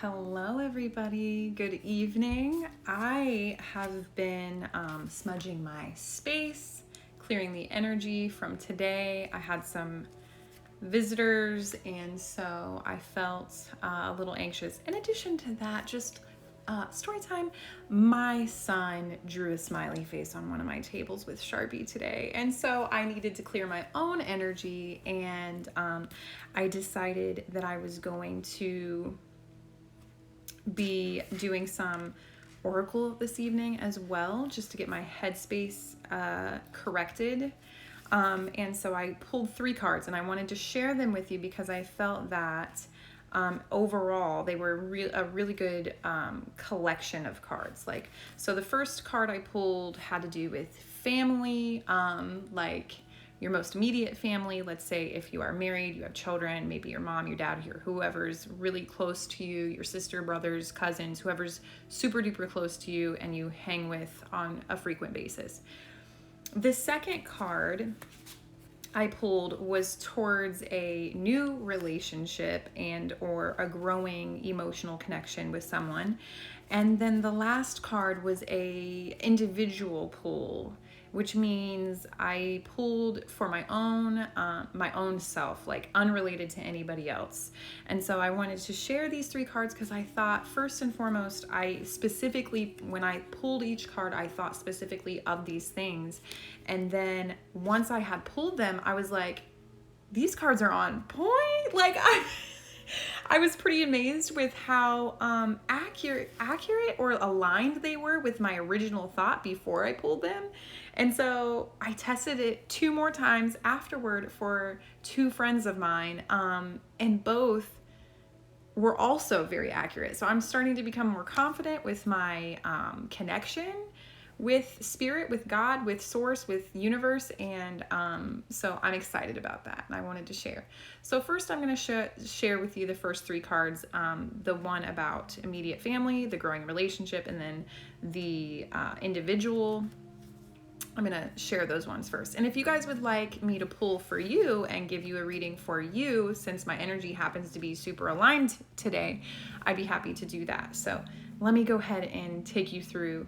Hello, everybody. Good evening. I have been smudging my space, clearing the energy from today. I had some visitors, and so I felt a little anxious. In addition to that, just story time. My son drew a smiley face on one of my tables with Sharpie today, and so I needed to clear my own energy, and I decided that I was going to be doing some oracle this evening as well, just to get my headspace corrected. And so I pulled 3 cards, and I wanted to share them with you because I felt that overall they were a really good collection of cards. So the first card I pulled had to do with family, like your most immediate family. Let's say if you are married, you have children, maybe your mom, your dad, or whoever's really close to you, your sister, brothers, cousins, whoever's super duper close to you and you hang with on a frequent basis. The second card I pulled was towards a new relationship and or a growing emotional connection with someone. And then the last card was a individual pull, which means I pulled for my own self, like unrelated to anybody else. And so I wanted to share these 3 cards because I thought, first and foremost, when I pulled each card, I thought specifically of these things. And then once I had pulled them, I was like, these cards are on point. I was pretty amazed with how accurate or aligned they were with my original thought before I pulled them. And so I tested it 2 more times afterward for 2 friends of mine, and both were also very accurate. So I'm starting to become more confident with my connection with spirit, with God, with source, with universe, and so I'm excited about that, and I wanted to share. So first I'm going to share with you the first 3 cards, the one about immediate family, the growing relationship, and then the individual. I'm going to share those ones first. And if you guys would like me to pull for you and give you a reading for you, since my energy happens to be super aligned today, I'd be happy to do that. So let me go ahead and take you through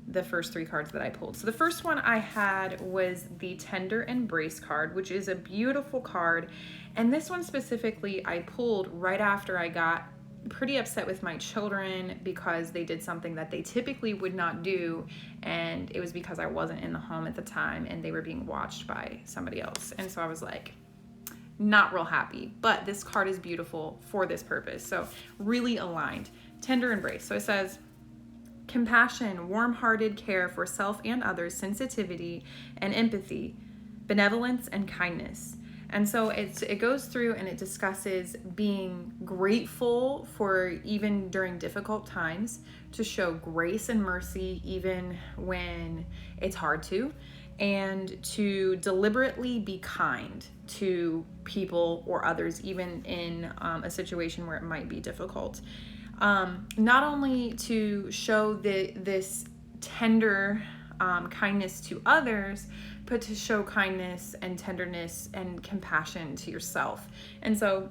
the first 3 cards that I pulled. So the first one I had was the Tender Embrace card, which is a beautiful card. And this one specifically I pulled right after I got pretty upset with my children because they did something that they typically would not do, and it was because I wasn't in the home at the time and they were being watched by somebody else. And so I was like, not real happy, but this card is beautiful for this purpose. So really aligned. Tender Embrace. So it says, compassion, warm-hearted care for self and others, sensitivity and empathy, benevolence and kindness. And so it goes through and it discusses being grateful for even during difficult times, to show grace and mercy even when it's hard to, and to deliberately be kind to people or others, even in a situation where it might be difficult. Not only to show this tender kindness to others, but to show kindness and tenderness and compassion to yourself. And so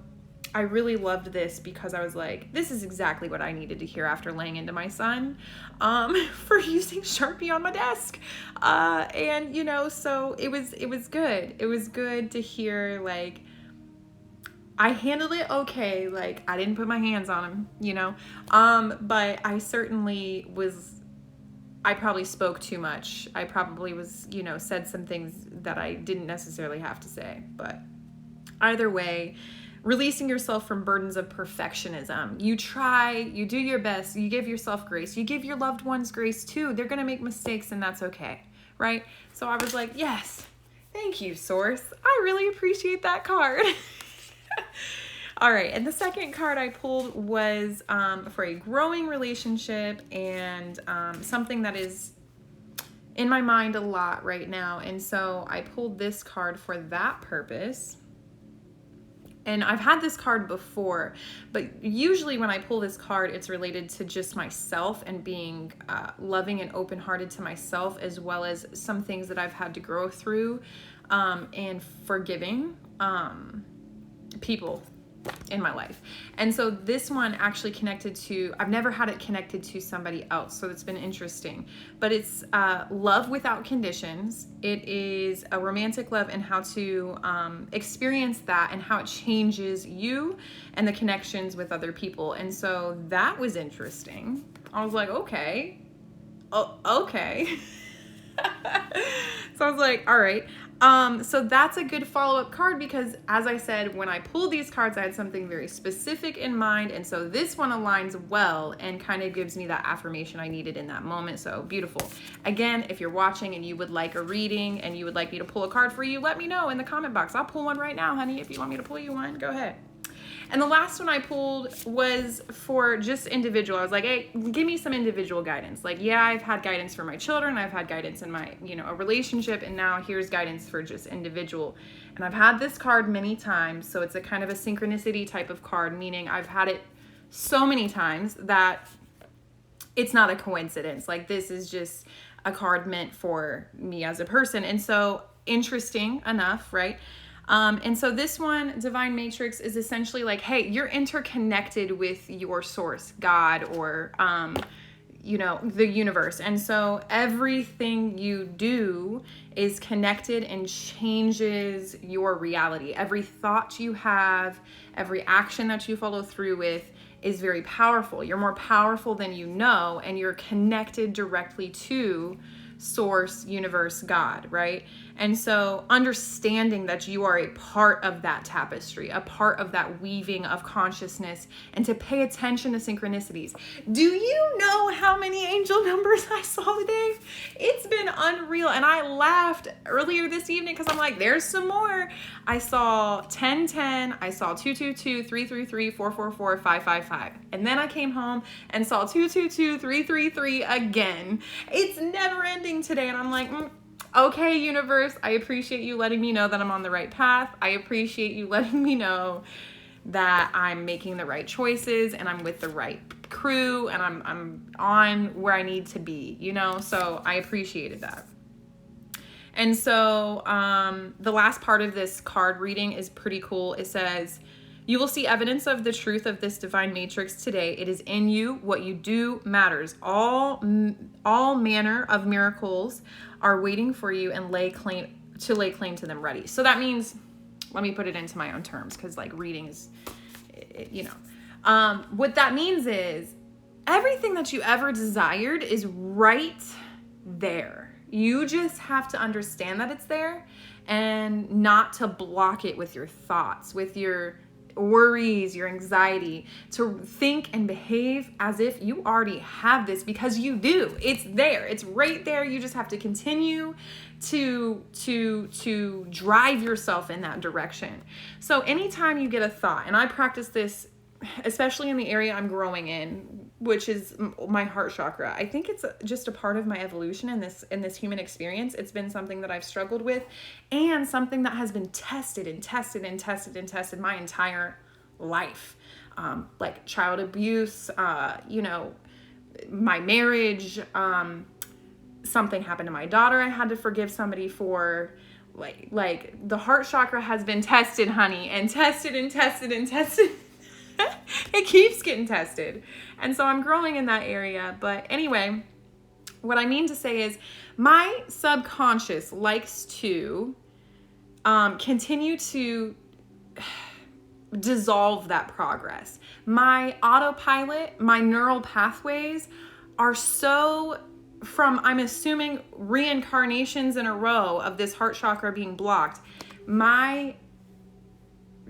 I really loved this because I was like, this is exactly what I needed to hear after laying into my son for using Sharpie on my desk. And so it was good. It was good to hear, like, I handled it okay. Like, I didn't put my hands on him, but I certainly I probably spoke too much. I probably was, said some things that I didn't necessarily have to say. But either way, releasing yourself from burdens of perfectionism. You try, you do your best, you give yourself grace, you give your loved ones grace too. They're going to make mistakes, and that's okay, right? So I was like, yes, thank you, Source. I really appreciate that card. All right, and the second card I pulled was for a growing relationship, and something that is in my mind a lot right now. And so I pulled this card for that purpose. And I've had this card before, but usually when I pull this card, it's related to just myself and being loving and open-hearted to myself, as well as some things that I've had to grow through, and forgiving people in my life. And so this one actually connected to, I've never had it connected to somebody else, so it's been interesting. But it's love without conditions. It is a romantic love and how to experience that and how it changes you and the connections with other people. And so that was interesting. I was like, okay. Oh, okay. So I was like, all right. So that's a good follow-up card because, as I said, when I pulled these cards, I had something very specific in mind. And so this one aligns well and kind of gives me that affirmation I needed in that moment. So beautiful. Again, if you're watching and you would like a reading and you would like me to pull a card for you, let me know in the comment box. I'll pull one right now, honey. If you want me to pull you one, go ahead. And the last one I pulled was for just individual. I was like, hey, give me some individual guidance. Like, yeah, I've had guidance for my children. I've had guidance in my, a relationship. And now here's guidance for just individual. And I've had this card many times. So it's a kind of a synchronicity type of card, meaning I've had it so many times that it's not a coincidence. Like, this is just a card meant for me as a person. And so interesting enough, right? And so this one, Divine Matrix, is essentially like, hey, you're interconnected with your source, God, or, the universe. And so everything you do is connected and changes your reality. Every thought you have, every action that you follow through with is very powerful. You're more powerful than you know, and you're connected directly to source, universe, God, right? And so understanding that you are a part of that tapestry, a part of that weaving of consciousness, and to pay attention to synchronicities. Do you know how many angel numbers I saw today? It's been unreal. And I laughed earlier this evening because I'm like, there's some more. I saw 1010, I saw 222, 333, 444, 555. And then I came home and saw 222, 333 again. It's never ending today. And I'm like, okay, universe, I appreciate you letting me know that I'm on the right path. I appreciate you letting me know that I'm making the right choices and I'm with the right crew and I'm on where I need to be, So I appreciated that. And so the last part of this card reading is pretty cool. It says, you will see evidence of the truth of this divine matrix today. It is in you. What you do matters. All manner of miracles are waiting for you and lay claim to them ready. So that means, let me put it into my own terms because like reading is, what that means is everything that you ever desired is right there. You just have to understand that it's there and not to block it with your thoughts, with your worries, your anxiety, to think and behave as if you already have this because you do. It's there. It's right there. You just have to continue to drive yourself in that direction. So anytime you get a thought, and I practice this especially in the area I'm growing in, which is my heart chakra. I think it's just a part of my evolution in this human experience. It's been something that I've struggled with and something that has been tested and tested and tested and tested my entire life. Like child abuse, my marriage, something happened to my daughter I had to forgive somebody for. Like the heart chakra has been tested, honey, and tested and tested and tested. It keeps getting tested. And so I'm growing in that area. But anyway, what I mean to say is my subconscious likes to continue to dissolve that progress. My autopilot, my neural pathways are so from, I'm assuming, reincarnations in a row of this heart chakra being blocked. My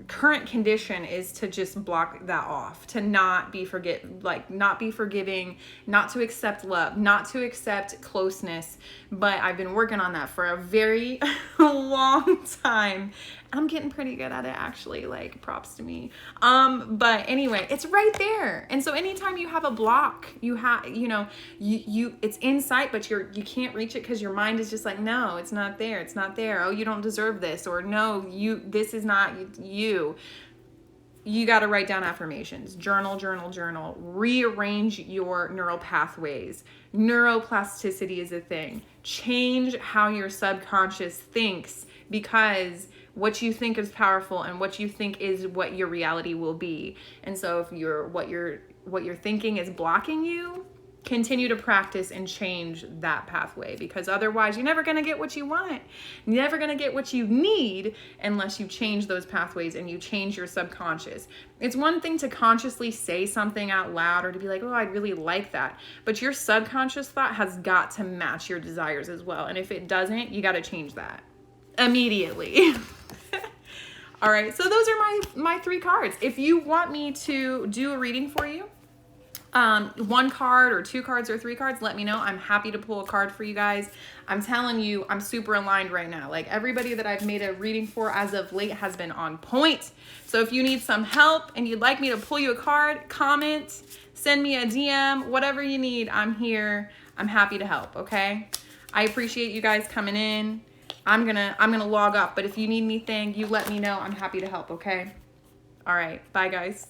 current condition is to just block that off, to not be forgiving, not to accept love, not to accept closeness. But I've been working on that for a very long time. I'm getting pretty good at it, actually, like props to me. But anyway, it's right there. And so anytime you have a block, you have, it's in sight, but you can't reach it because your mind is just like, no, it's not there. It's not there. Oh, you don't deserve this. Or no, this is not you. You got to write down affirmations, journal, rearrange your neural pathways. Neuroplasticity is a thing. Change how your subconscious thinks because what you think is powerful and what you think is what your reality will be. And so if what you're thinking is blocking you, continue to practice and change that pathway, because otherwise you're never going to get what you want. You're never going to get what you need unless you change those pathways and you change your subconscious. It's one thing to consciously say something out loud or to be like, oh, I'd really like that. But your subconscious thought has got to match your desires as well. And if it doesn't, you got to change that immediately. All right, so those are my 3 cards. If you want me to do a reading for you, 1 card or 2 cards or 3 cards, let me know. I'm happy to pull a card for you guys. I'm telling you, I'm super aligned right now. Like, everybody that I've made a reading for as of late has been on point. So if you need some help and you'd like me to pull you a card, comment, send me a DM, whatever you need, I'm here. I'm happy to help, okay? I appreciate you guys coming in. I'm gonna log off, but if you need anything, you let me know. I'm happy to help, okay? All right, bye guys.